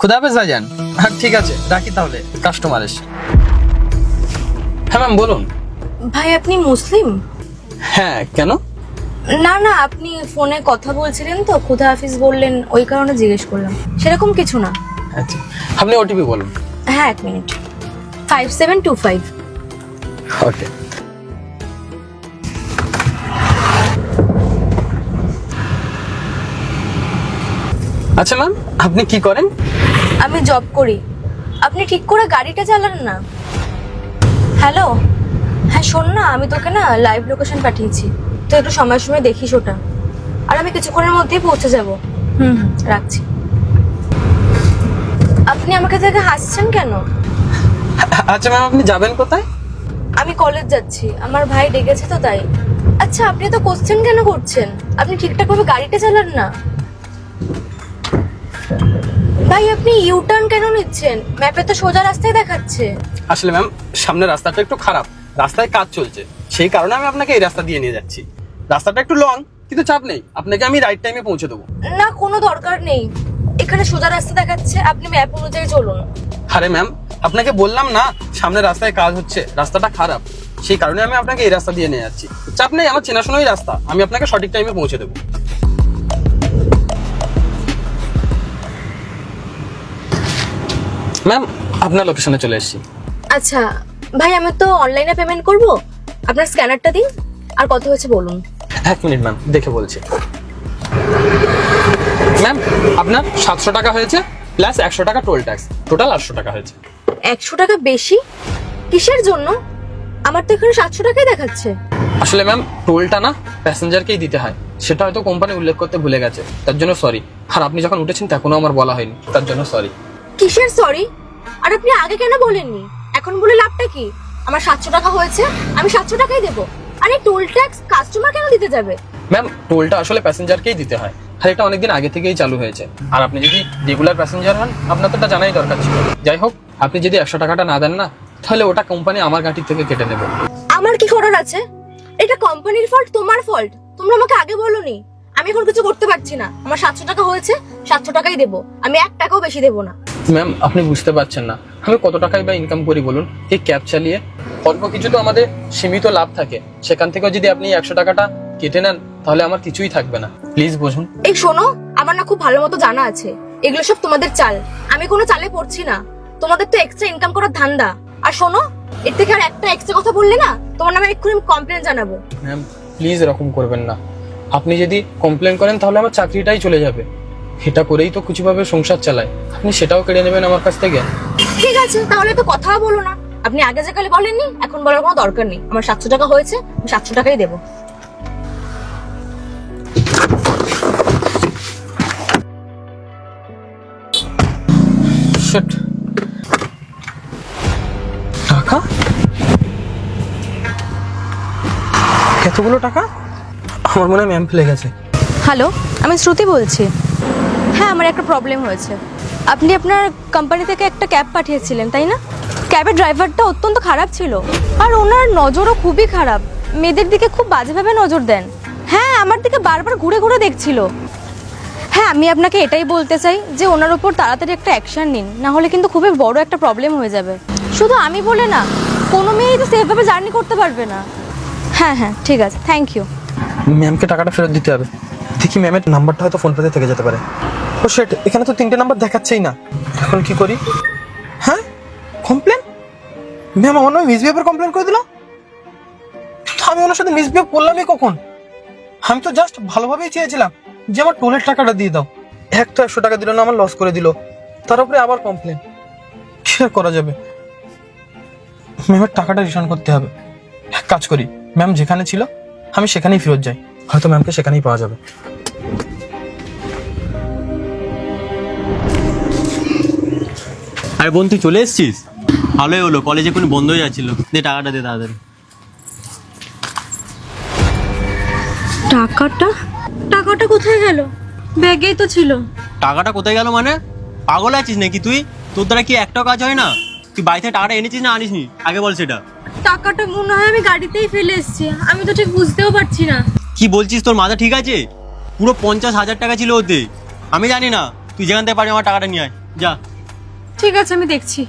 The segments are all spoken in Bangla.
খুদা হাফেজ ভাইজান। ঠিক আছে রাখি তাহলে, কাস্টমার এসে। হ্যাঁ ম্যাম বলুন। ভাই আপনি মুসলিম? হ্যাঁ কেন? না না, আপনি ফোনে কথা বলছিলেন তো, খুদা হাফিজ বললেন, ওই কারণে জিজ্ঞেস করলাম। সেরকম কিছু না। আচ্ছা আপনি ওটিপি বলুন। হ্যাঁ 1 মিনিট। 5725। ওকে। আচ্ছা ম্যাম আপনি কি করেন? আমি জব করি। আপনি ঠিক করে গাড়িটা চালান না। হ্যালো, হ্যাঁ শোন না, আমি তোকে না লাইভ লোকেশন পাঠিয়েছি, তো একটু সময় সময় দেখিস ওটা। আর আমি কিছুক্ষণের মধ্যেই পৌঁছে যাব। রাখছি। আপনি আমাকে দেখে হাসছেন কেন? আচ্ছা ম্যাম আপনি যাবেন কোথায়? আমি কলেজ যাচ্ছি, আমার ভাই ডেকেছে তো তাই। আচ্ছা আপনি তো কোশ্চেন কেন করছেন? আপনি ঠিকঠাক ভাবে গাড়িটা চালান না। ভাই আপনি ইউটার্ন কেন নিচ্ছেন? ম্যাপে তো সোজা রাস্তায় দেখাচ্ছে। আসলে ম্যাম সামনের রাস্তাটা একটু খারাপ, রাস্তায় কাজ চলছে, সেই কারণে আমি আপনাকে এই রাস্তা দিয়ে নিয়ে যাচ্ছি। রাস্তাটা একটু লং, কিন্তু চাপ নেই, আপনাকে আমি রাইট টাইমে পৌঁছে দেবো। না কোনো দরকার নেই, এখানে সোজা রাস্তা দেখাচ্ছে, আপনি ম্যাপ অনুযায়ী চলুন। আরে ম্যাম আপনাকে বললাম না সামনের রাস্তায় কাজ হচ্ছে, রাস্তাটা খারাপ, সেই কারণে আমি আপনাকে এই রাস্তা দিয়ে নিয়ে যাচ্ছি। চাপ নেই, আমার চেনাশোনাই রাস্তা, আমি আপনাকে সঠিক টাইমে পৌঁছে দেবো। ম্যাম আপনার লোকেশনে চলে এসেছি। আচ্ছা ভাই, আমি তো অনলাইনে পেমেন্ট করব, আপনার স্ক্যানারটা দিন। আর কত হয়েছে বলুন। 1 মিনিট ম্যাম দেখে বলছি। ম্যাম আপনার 700 টাকা হয়েছে, প্লাস 100 টাকা টোল ট্যাক্স, টোটাল 800 টাকা হয়েছে। 100 টাকা বেশি? কিসের জন্য? আমার তো এখানে 700 টাকাই দেখাচ্ছে। আসলে ম্যাম টোলটা না প্যাসেঞ্জারকেই দিতে হয়, সেটা হয়তো কোম্পানি উল্লেখ করতে ভুলে গেছে, তার জন্য সরি। আর আপনি যখন উঠেছেন তখনও আমার বলা হয়নি, তার জন্য সরি। কিসের সরি? আর আপনি আগে কেন বলেননি? এখন বলে লাভটা কি? আমার 700 টাকা হয়েছে, আমি 700 টাকাই দেবো। আরে টোল ট্যাক্স কাস্টমার কেন দিতে যাবে? ম্যাম টোলটা আসলে প্যাসেঞ্জারকেই দিতে হয়, আর এটা অনেকদিন আগে থেকেই চালু হয়েছে। আর আপনি যদি রেগুলার প্যাসেঞ্জার হন আপনার তো এটা জানাই দরকার ছিল। যাই হোক, আপনি যদি 100 টাকাটা না দেন না, তাহলে ওটা কোম্পানি আমার গাড়ি থেকে কেটে নেবে। আমার কি করার আছে? এটা কোম্পানির ফল্ট, তোমার ফল্ট। তোমরা আমাকে আগে বলোনি। আমি এখন কিছু করতে পারছি না। আমার 700 টাকা হয়েছে, 700 টাকাই দেবো, আমি 1 টাকাও বেশি দেবো না। ম্যাম আপনি বুঝতে পারছেন না আমি কত টাকাই বা ইনকাম করি বলুন এই ক্যাব চালিয়ে। অল্প কিছু তো আমাদের সীমিত লাভ থাকে, সেখান থেকেও যদি আপনি 100 টাকাটা কেটে নেন তাহলে আমার কিছুই থাকবে না, প্লিজ বুঝুন। এই শোনো, আমার না খুব ভালো মতো জানা আছে এগুলো সব তোমাদের চাল। আমি কোনো চালে পড়ছি না, তোমাদের তো এক্সট্রা ইনকাম করার ধান্দা। আর শোনো, এর থেকে আর একটা এক্সট্রা কথা বললে না, তোমার নামে এক্ষুনি কমপ্লেন জানাবো। ম্যাম প্লিজ এরকম করবেন না, আপনি যদি কমপ্লেন করেন তাহলে আমার চাকরিটাই চলে যাবে। এটা করেই তো কিছুভাবে সংসার চালায়, আপনি সেটাও কেড়ে নেবেন আমার কাছ থেকে। ঠিক আছে, তাহলে তো কথাও বলো না। আপনি আগে যে কালে বলেননি, এখন বলার কোনো দরকার নেই। আমার 700 টাকা হয়েছে, আমি 700 টাকাই দেবো। শিট। টাকা? এতগুলো টাকা? আমার মনে হয় ম্যাম ফেলে গেছে। হ্যালো, আমি শ্রুতি বলছি। হ্যাঁ আমার একটা প্রবলেম হয়েছে। আপনি আপনার কোম্পানি থেকে একটা ক্যাব পাঠিয়েছিলেন তাই না? ক্যাবের ড্রাইভারটা অত্যন্ত খারাপ ছিল, আর ওনার নজরও খুবই খারাপ। মেয়েদের দিকে খুব বাজেভাবে নজর দেন। হ্যাঁ আমার দিকে বারবার ঘুরে ঘুরে দেখছিল। হ্যাঁ আমি আপনাকে এটাই বলতে চাই যে ওনার ওপর তাড়াতাড়ি একটা অ্যাকশন নিন, না হলে কিন্তু খুবই বড় একটা প্রবলেম হয়ে যাবে। শুধু আমি বলে না, কোনো মেয়েই তো সেফভাবে জার্নি করতে পারবে না। হ্যাঁ হ্যাঁ ঠিক আছে, থ্যাংক ইউ। ম্যামকে টাকাটা ফেরত দিতে হবে। দেখি ম্যামের নাম্বারটা হয়তো ফোনপেতে থেকে যেতে পারে। ও শিট, এখানে তো 3টে নাম্বার দেখাচ্ছেই না। এখন কি করি? হ্যাঁ কমপ্লেন? ম্যাম আমার নামে মিসবিহেভের কমপ্লেন করে দিল। কিন্তু আমি ওনার সাথে মিসবিহেভ করলামই কখন? আমি তো জাস্ট ভালোভাবেই চেয়েছিলাম যে আমার টোলের টাকাটা দিয়ে দাও। এক তো 100 টাকা দিল না, আমার লস করে দিল, তার উপরে আবার কমপ্লেন। কি আর করা যাবে? ম্যামের টাকাটা রিটার্ন করতে হবে। এক কাজ করি, ম্যাম যেখানে ছিল আমি সেখানেই ফেরত যাই, হয়তো ম্যামকে সেখানেই পাওয়া যাবে। আরে বোন তুই চলে এসেছিস, ভালোই হলো, কলেজে কোনো বন্ধ হয়ে যাচ্ছিল। দে টাকাটা দে তাড়াতাড়ি। টাকাটা? টাকাটা কোথায় গেল? ব্যাগেই তো ছিল। টাকাটা কোথায় গেল মানে? পাগল আছিস নাকি তুই? তোর দ্বারা কি একটাও কাজ হয় না? তুই বাড়ি থেকে টাকাটা এনেছিস না আনিসনি আগে বল সেটা। টাকাটা মনে হয় আমি গাড়িতেই ফেলে এসেছি, আমি তো ঠিক বুঝতেও পারছি না। কি বলছিস, তোর মাথা ঠিক আছে? পুরো 50,000 টাকা ছিল ওতে। আমি জানি না, তুই যেখান থেকে পারি আমার টাকাটা নিয়ে আয় যা। ঠিক আছে, আমি দেখছি।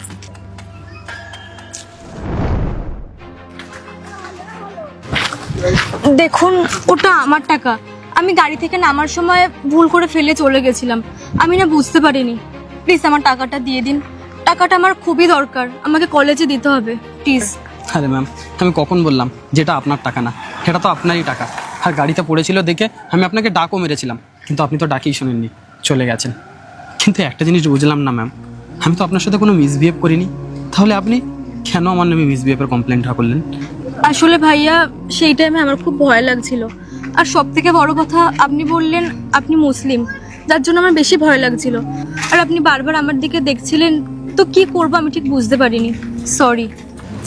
দেখুন, ওটা আমার টাকা। আমি গাড়ি থেকে নামার সময় ভুল করে ফেলে চলে গেছিলাম। আমি না বুঝতে পারিনি। প্লিজ আমার টাকাটা দিয়ে দিন। টাকাটা আমার খুবই দরকার, আমাকে কলেজে দিতে হবে, প্লিজ। আরে ম্যাম, আমি কখন বললাম যেটা আপনার টাকা না? সেটা তো আপনারই টাকা। আর গাড়িতে পড়েছিল দেখে আমি আপনাকে ডাকও মেরেছিলাম, কিন্তু আপনি তো ডাকেই শুনেননি, চলে গেছেন। কিন্তু একটা জিনিস বুঝলাম না ম্যাম, আমি তো আপনার সাথে কোনো মিসবিহেভ করিনি, তাহলে আপনি কেন আমার নামে মিসবিহেভের কমপ্লেনটা করলেন? আসলে ভাইয়া, সেই টাইমে আমার খুব ভয় লাগছিল। আর সব থেকে বড় কথা, আপনি বললেন আপনি মুসলিম, যার জন্য আমার বেশি ভয় লাগছিল। আর আপনি বারবার আমার দিকে দেখছিলেন, তো কি করবো আমি ঠিক বুঝতে পারিনি। সরি।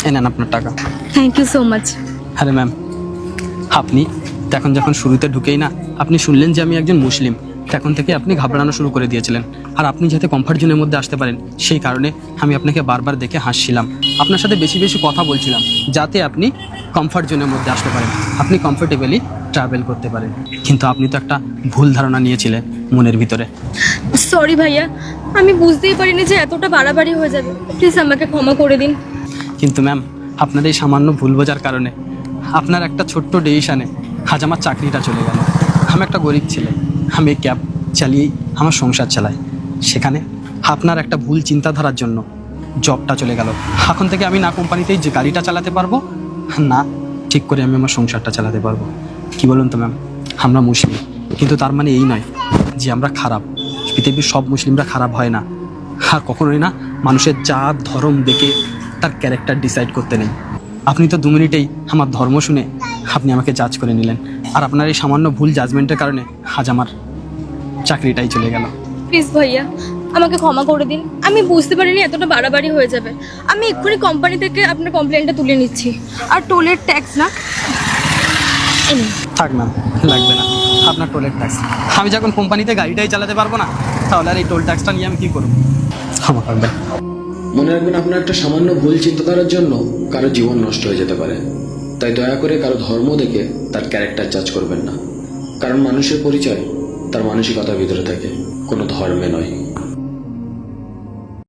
এই নেন আপনার টাকা। Thank you so much. আরে ম্যাম, আপনি যখন শুরুতে ঢুকেই না আপনি শুনলেন যে আমি একজন মুসলিম, তখন থেকে আপনি ঘাবড়ানো শুরু করে দিয়েছিলেন। আর আপনি যাতে কমফর্ট জোনের মধ্যে আসতে পারেন, সেই কারণে আমি আপনাকে বারবার দেখে হাসছিলাম, আপনার সাথে বেশি বেশি কথা বলছিলাম, যাতে আপনি কমফর্ট জোনের মধ্যে আসতে পারেন, আপনি কমফোর্টেবলি ট্রাভেল করতে পারেন। কিন্তু আপনি তো একটা ভুল ধারণা নিয়েছিলেন মনের ভিতরে। সরি ভাইয়া, আমি বুঝতেই পারিনি যে এতটা বাড়াবাড়ি হয়ে যাবে। প্লিজ আমাকে ক্ষমা করে দিন। কিন্তু ম্যাম, আপনার এই সামান্য ভুল বোঝার কারণে, আপনার একটা ছোট্ট ডিসিশনে আজ আমার চাকরিটা চলে গেল। আমি একটা গরিব ছেলে, আমি ক্যাব চালিয়েই আমার সংসার চালাই, সেখানে আপনার একটা ভুল চিন্তাধারার জন্য জবটা চলে গেল। এখন থেকে আমি না কোম্পানিতেই যে গাড়িটা চালাতে পারবো, না ঠিক করে আমি আমার সংসারটা চালাতে পারবো। কি বলুন তো ম্যাম, আমরা মুসলিম, কিন্তু তার মানে এই নয় যে আমরা খারাপ। পৃথিবীর সব মুসলিমরা খারাপ হয় না, আর কখনোই না মানুষের জাত ধর্ম দেখে তার ক্যারেক্টার ডিসাইড করতে নেই। আপনি তো 2 মিনিটেই আমার ধর্ম শুনে আপনি আমাকে জাজ করে নিলেন, আর আপনার এই সামান্য ভুল জাজমেন্টের কারণে আজ আমার চাকরিটাই চলে গেল। প্লিজ ভাইয়া, আমাকে ক্ষমা করে দিন। আমি বুঝতে পারিনি এতটা বাড়াবাড়ি হয়ে যাবে। আমি এক্ষুনি কোম্পানি থেকে আপনার কমপ্লেনটা তুলে নিচ্ছি। আর টোলের ট্যাক্স না, এই নিন। থাক ম্যাম, লাগবে না আপনার টোলের ট্যাক্স। আমি যখন কোম্পানিতে গাড়িটাই চালাতে পারবো না, তাহলে আর এই টোল ট্যাক্সটা নিয়ে আমি কী করবো? ক্ষমা করবেন। মনে রাখবেন, আপনার একটা সামান্য ভুল চিন্তাধারার জন্য কারো জীবন নষ্ট হয়ে যেতে পারে। তাই দয়া করে কারো ধর্ম দেখে তার ক্যারেক্টার জাজ করবেন না, কারণ মানুষের পরিচয় তার মানসিকতার ভিতরে থাকে, কোনো ধর্মে নয়।